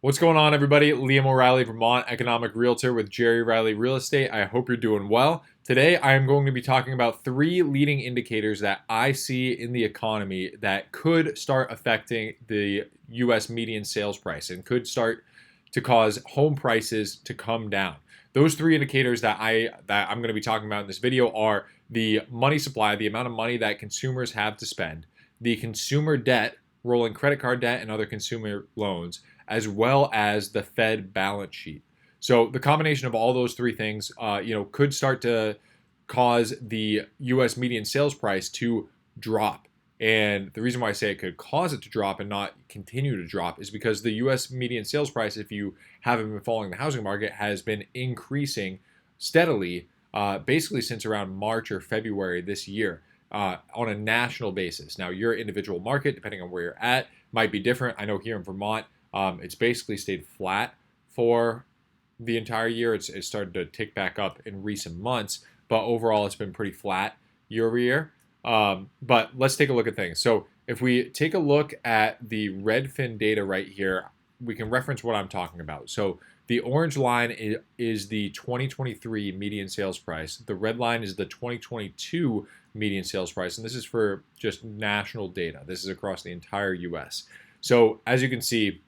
What's going on, everybody? Liam O'Reilly, Vermont economic realtor with Jerry Riley Real Estate. I hope you're doing well. Today, I am going to be talking about three leading indicators that I see in the economy that could start affecting the U.S. median sales price and could start to cause home prices to come down. Those three indicators that I'm going to be talking about in this video are the money supply, the amount of money that consumers have to spend, the consumer debt, rolling credit card debt and other consumer loans, as well as the Fed balance sheet. So the combination of all those three things, could start to cause the U.S. median sales price to drop. And the reason why I say it could cause it to drop and not continue to drop is because the U.S. median sales price, if you haven't been following the housing market, has been increasing steadily, basically since around March or February this year. On a national basis. Now, your individual market, depending on where you're at, might be different. I know here in Vermont, it's basically stayed flat for the entire year. It's started to tick back up in recent months, but overall, it's been pretty flat year over year. But let's take a look at things. So if we take a look at the Redfin data right here, we can reference what I'm talking about. So the orange line is the 2023 median sales price. The red line is the 2022 median sales price, and this is for just national data. This is across the entire U.S. So as you can see,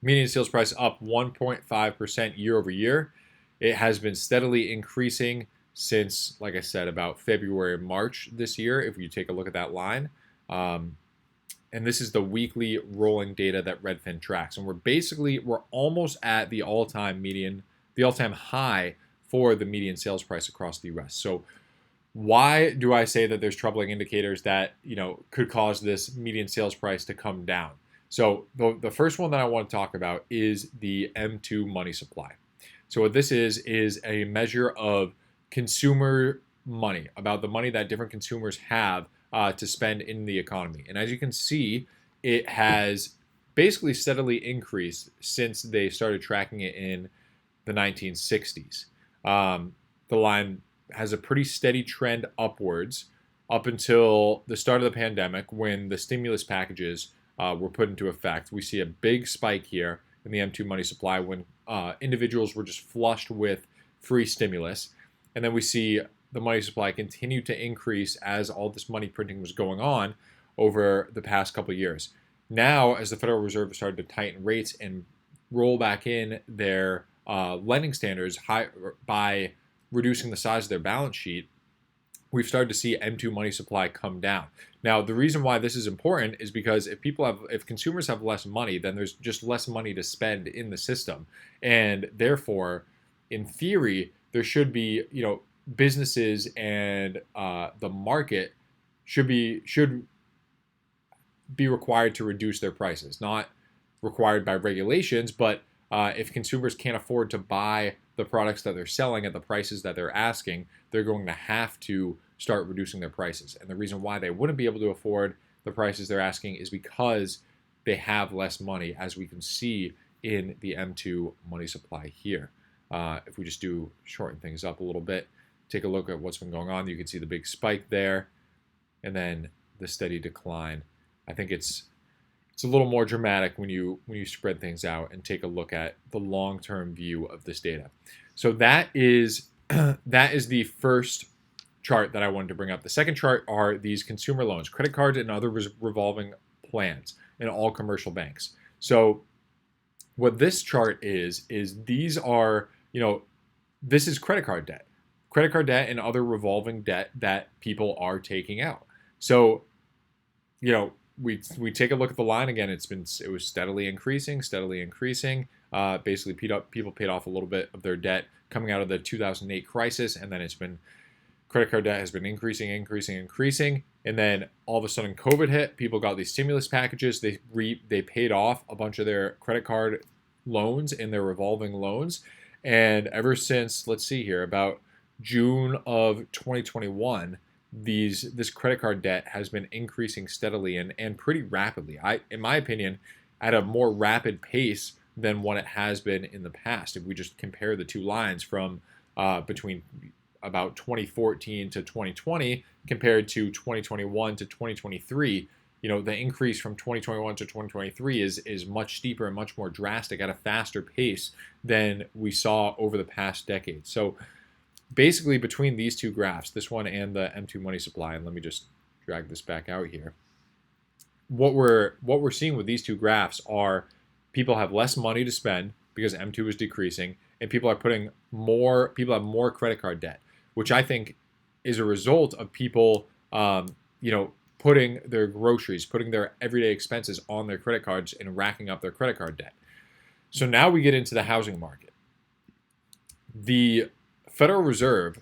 median sales price up 1.5% year over year. It has been steadily increasing since, like I said, about February and March this year, if you take a look at that line. And this is the weekly rolling data that Redfin tracks. And we're almost at the all-time high for the median sales price across the U.S. So why do I say that there's troubling indicators that could cause this median sales price to come down? So the first one that I want to talk about is the M2 money supply. So what this is a measure of consumer money, about the money that different consumers have to spend in the economy. And as you can see, it has basically steadily increased since they started tracking it in the 1960s. The line has a pretty steady trend upwards up until the start of the pandemic, when the stimulus packages were put into effect. We see a big spike here in the M2 money supply when individuals were just flushed with free stimulus. And then we see the money supply continue to increase as all this money printing was going on over the past couple of years. Now, as the Federal Reserve started to tighten rates and roll back in their lending standards by reducing the size of their balance sheet, we've started to see M2 money supply come down. Now, the reason why this is important is because if consumers have less money, then there's just less money to spend in the system, and therefore, in theory, there should be businesses and the market should be required to reduce their prices, not required by regulations, but if consumers can't afford to buy the products that they're selling at the prices that they're asking, they're going to have to start reducing their prices. And the reason why they wouldn't be able to afford the prices they're asking is because they have less money, as we can see in the M2 money supply here. If we just shorten things up a little bit, take a look at what's been going on, you can see the big spike there and then the steady decline. I think it's a little more dramatic when you spread things out and take a look at the long-term view of this data. So that is the first chart that I wanted to bring up. The second chart are these consumer loans, credit cards, and other revolving plans in all commercial banks. So what this chart is these are, this is credit card debt and other revolving debt that people are taking out. So, we take a look at the line again. It was steadily increasing. Basically, people paid off a little bit of their debt coming out of the 2008 crisis, and then credit card debt has been increasing, and then all of a sudden COVID hit. People got these stimulus packages. They paid off a bunch of their credit card loans and their revolving loans, and ever since, let's see here, about June of 2021. This credit card debt has been increasing steadily and pretty rapidly. In my opinion, at a more rapid pace than what it has been in the past. If we just compare the two lines from between about 2014 to 2020 compared to 2021 to 2023, the increase from 2021 to 2023 is much steeper and much more drastic at a faster pace than we saw over the past decade. So basically between these two graphs, this one and the M2 money supply, and let me just drag this back out here. What we're seeing with these two graphs are people have less money to spend because M2 is decreasing, and people have more credit card debt, which I think is a result of people putting their groceries, putting their everyday expenses on their credit cards and racking up their credit card debt. So now we get into the housing market. The Federal Reserve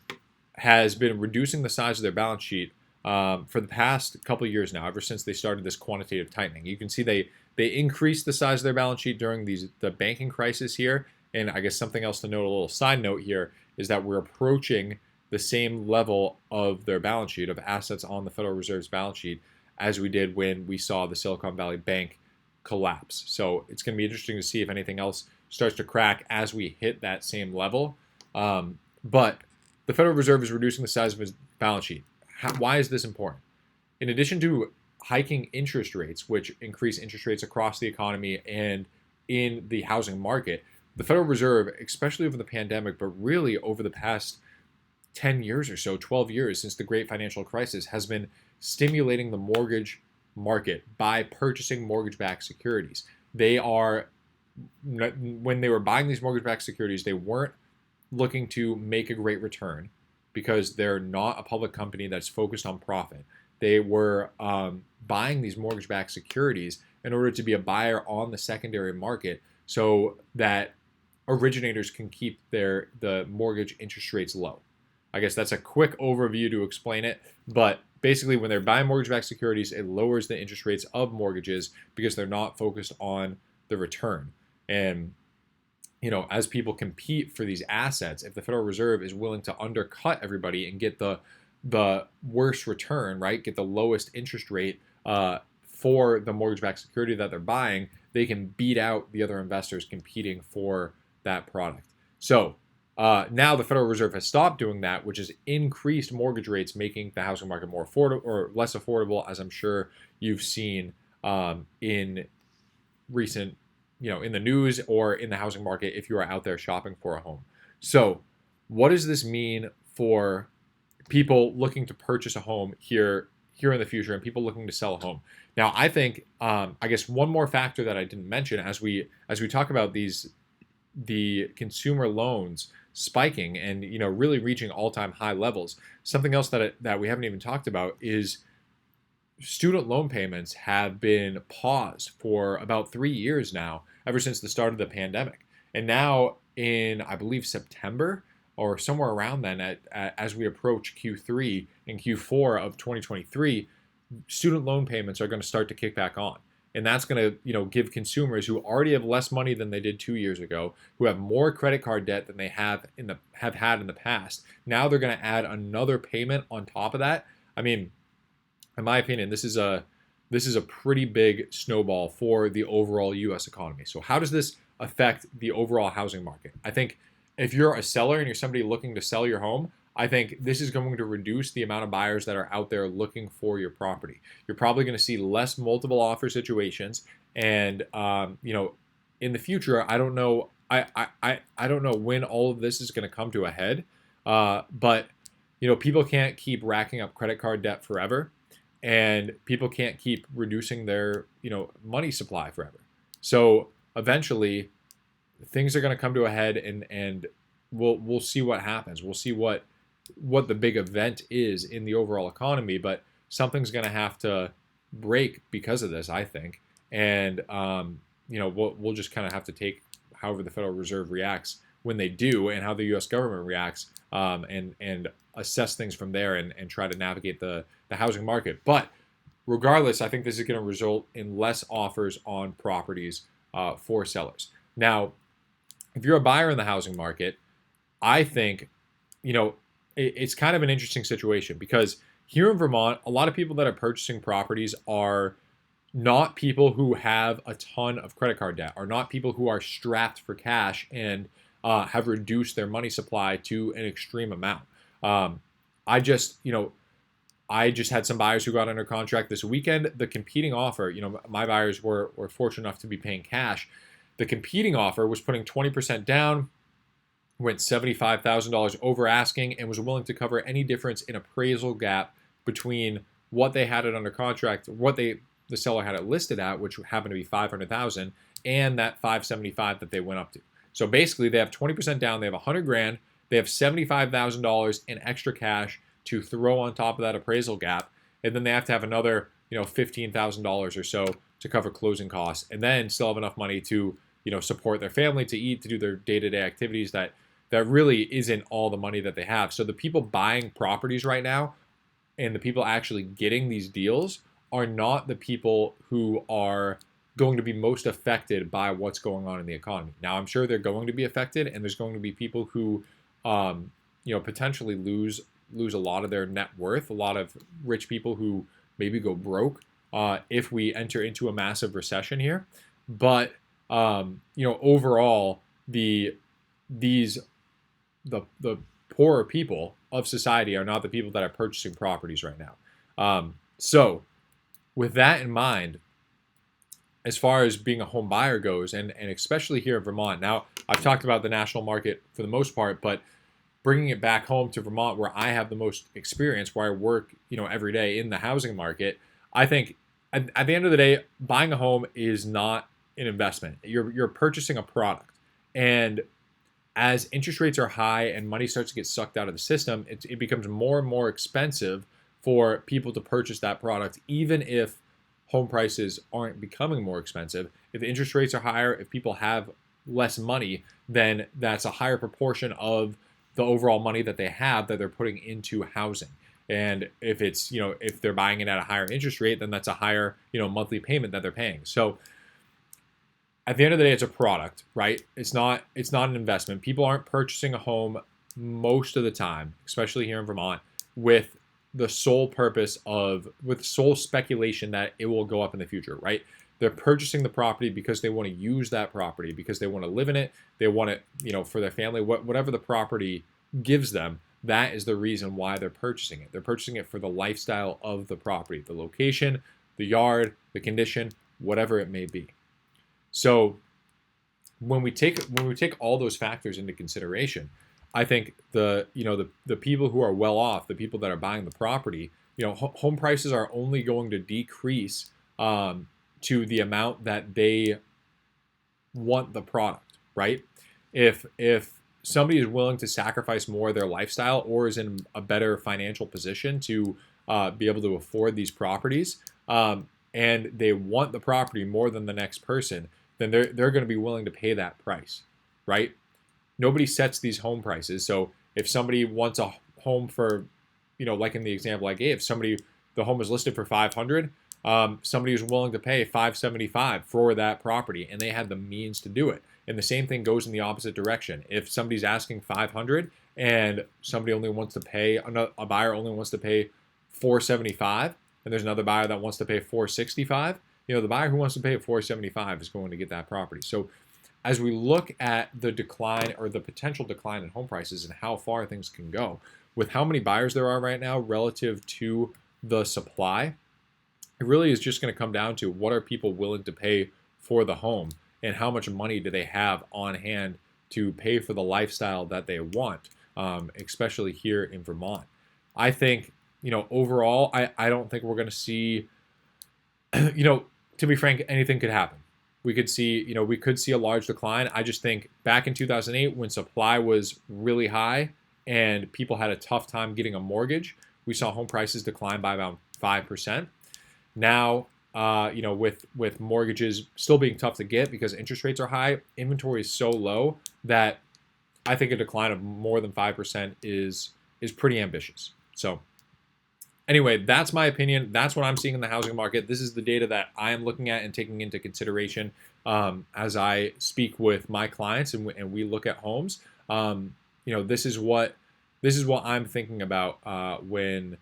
has been reducing the size of their balance sheet for the past couple of years now, ever since they started this quantitative tightening. You can see they increased the size of their balance sheet during the banking crisis here. And I guess something else to note, a little side note here, is that we're approaching the same level of their balance sheet, of assets on the Federal Reserve's balance sheet, as we did when we saw the Silicon Valley Bank collapse. So it's going to be interesting to see if anything else starts to crack as we hit that same level. But the Federal Reserve is reducing the size of its balance sheet. Why is this important? In addition to hiking interest rates, which increase interest rates across the economy and in the housing market, the Federal Reserve, especially over the pandemic, but really over the past 10 years or so, 12 years since the great financial crisis, has been stimulating the mortgage market by purchasing mortgage-backed securities. When they were buying these mortgage-backed securities, they weren't looking to make a great return because they're not a public company that's focused on profit. They were buying these mortgage-backed securities in order to be a buyer on the secondary market so that originators can keep the mortgage interest rates low. I guess that's a quick overview to explain it, but basically when they're buying mortgage-backed securities, it lowers the interest rates of mortgages because they're not focused on the return. And as people compete for these assets, if the Federal Reserve is willing to undercut everybody and get the worst return, right, get the lowest interest rate for the mortgage-backed security that they're buying, they can beat out the other investors competing for that product. So now the Federal Reserve has stopped doing that, which has increased mortgage rates, making the housing market more affordable or less affordable, as I'm sure you've seen in recent, in the news or in the housing market if you are out there shopping for a home. So what does this mean for people looking to purchase a home here in the future and people looking to sell a home? Now, I think, I guess one more factor that I didn't mention as we talk about the consumer loans spiking and really reaching all-time high levels. Something else that we haven't even talked about is student loan payments have been paused for about 3 years now, ever since the start of the pandemic. And now in, I believe, September or somewhere around then, as we approach Q3 and Q4 of 2023, student loan payments are going to start to kick back on. And that's going to, give consumers who already have less money than they did 2 years ago, who have more credit card debt than they have had in the past. Now they're going to add another payment on top of that. I mean, in my opinion, this is a pretty big snowball for the overall U.S. economy. So how does this affect the overall housing market? I think if you're a seller and you're somebody looking to sell your home, I think this is going to reduce the amount of buyers that are out there looking for your property. You're probably going to see less multiple offer situations, and in the future, I don't know. I don't know when all of this is going to come to a head, but people can't keep racking up credit card debt forever, and people can't keep reducing their money supply forever. So eventually, things are going to come to a head, and we'll see what happens. We'll see what the big event is in the overall economy, but something's going to have to break because of this, I think. And we'll just kind of have to take however the Federal Reserve reacts when they do, and how the U.S. government reacts, and assess things from there, and try to navigate the housing market. But regardless, I think this is going to result in less offers on properties for sellers. Now, if you're a buyer in the housing market, I think it's kind of an interesting situation, because here in Vermont, a lot of people that are purchasing properties are not people who have a ton of credit card debt, are not people who are strapped for cash and have reduced their money supply to an extreme amount. I just, I just had some buyers who got under contract this weekend. The competing offer, my buyers were fortunate enough to be paying cash. The competing offer was putting 20% down, went $75,000 over asking, and was willing to cover any difference in appraisal gap between what they had it under contract, what the seller had it listed at, which happened to be 500,000, and that 575 that they went up to. So basically, they have 20% down. They have 100 grand. They have $75,000 in extra cash to throw on top of that appraisal gap, and then they have to have another, $15,000 or so to cover closing costs, and then still have enough money to, support their family, to eat, to do their day-to-day activities. That really isn't all the money that they have. So the people buying properties right now and the people actually getting these deals are not the people who are going to be most affected by what's going on in the economy. Now, I'm sure they're going to be affected, and there's going to be people who, potentially lose a lot of their net worth, a lot of rich people who maybe go broke if we enter into a massive recession here. But, overall, the poorer people of society are not the people that are purchasing properties right now. So with that in mind, as far as being a home buyer goes, and especially here in Vermont, now I've talked about the national market for the most part, but bringing it back home to Vermont, where I have the most experience, where I work, every day in the housing market, I think at the end of the day, buying a home is not an investment. You're purchasing a product, and as interest rates are high and money starts to get sucked out of the system, it becomes more and more expensive for people to purchase that product, even if home prices aren't becoming more expensive. If the interest rates are higher, if people have less money, then that's a higher proportion of the overall money that they have that they're putting into housing. And if it's, if they're buying it at a higher interest rate, then that's a higher, monthly payment that they're paying. So at the end of the day, it's a product, right? It's not an investment. People aren't purchasing a home most of the time, especially here in Vermont, with the sole speculation that it will go up in the future, right? They're purchasing the property because they want to use that property, because they want to live in it. They want it, for their family, whatever the property gives them, that is the reason why they're purchasing it. They're purchasing it for the lifestyle of the property, the location, the yard, the condition, whatever it may be. So when we take all those factors into consideration, I think the people who are well off, the people that are buying the property, home prices are only going to decrease to the amount that they want the product, right? If somebody is willing to sacrifice more of their lifestyle, or is in a better financial position to be able to afford these properties, and they want the property more than the next person, then they're going to be willing to pay that price, right? Nobody sets these home prices. So if somebody wants a home for, like in the example I gave, the home is listed for 500, somebody is willing to pay 575 for that property, and they have the means to do it. And the same thing goes in the opposite direction. If somebody's asking 500 and somebody only wants to pay, a buyer only wants to pay 475, and there's another buyer that wants to pay 465, the buyer who wants to pay 475 is going to get that property. So as we look at the decline, or the potential decline in home prices, and how far things can go, with how many buyers there are right now relative to the supply, it really is just going to come down to what are people willing to pay for the home, and how much money do they have on hand to pay for the lifestyle that they want, especially here in Vermont. I think, overall, I don't think we're going to see, to be frank, anything could happen. We could see a large decline. I just think back in 2008, when supply was really high and people had a tough time getting a mortgage, we saw home prices decline by about 5%. Now, with mortgages still being tough to get because interest rates are high, inventory is so low that I think a decline of more than 5% is pretty ambitious. So anyway, that's my opinion. That's what I'm seeing in the housing market. This is the data that I am looking at and taking into consideration as I speak with my clients and we look at homes. This is what I'm thinking about when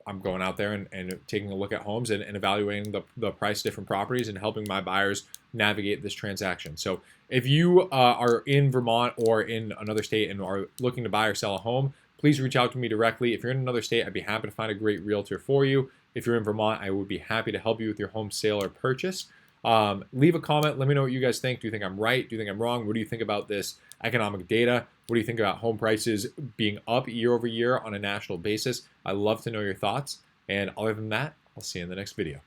I'm going out there and taking a look at homes and evaluating the price of different properties and helping my buyers navigate this transaction. So if you are in Vermont or in another state and are looking to buy or sell a home, please reach out to me directly. If you're in another state, I'd be happy to find a great realtor for you. If you're in Vermont, I would be happy to help you with your home sale or purchase. Leave a comment. Let me know what you guys think. Do you think I'm right? Do you think I'm wrong? What do you think about this economic data? What do you think about home prices being up year over year on a national basis? I love to know your thoughts. And other than that, I'll see you in the next video.